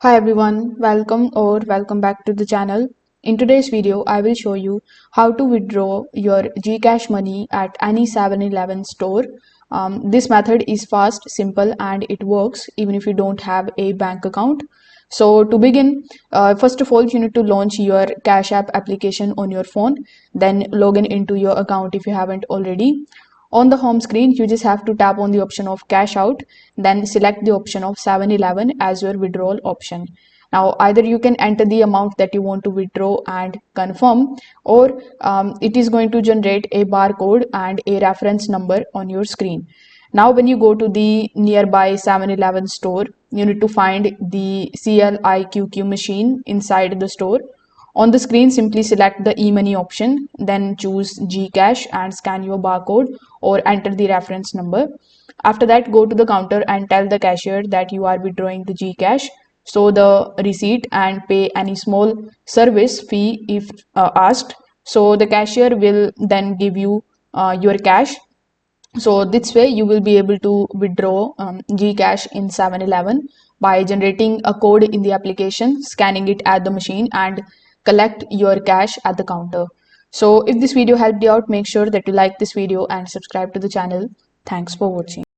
Hi everyone, welcome back to the channel. In today's video, I will show you how to withdraw your GCash money at any 7-Eleven store. This method is fast, simple, and it works even if you don't have a bank account. So to begin, first of all, you need to launch your Cash App application on your phone, then log in into your account if you haven't already. On the home screen, you just have to tap on the option of cash out, then select the option of 7-Eleven as your withdrawal option. Now, either you can enter the amount that you want to withdraw and confirm, or it is going to generate a barcode and a reference number on your screen. Now, when you go to the nearby 7-Eleven store, you need to find the CLiQQ machine inside the store. On the screen, simply select the e-money option, then choose GCash and scan your barcode or enter the reference number. After that, go to the counter and tell the cashier that you are withdrawing the GCash. Show the receipt and pay any small service fee if asked. So the cashier will then give you your cash. So this way you will be able to withdraw GCash in 7-Eleven by generating a code in the application, scanning it at the machine, and collect your cash at the counter. So if this video helped you out, make sure that you like this video and subscribe to the channel. Thanks for watching.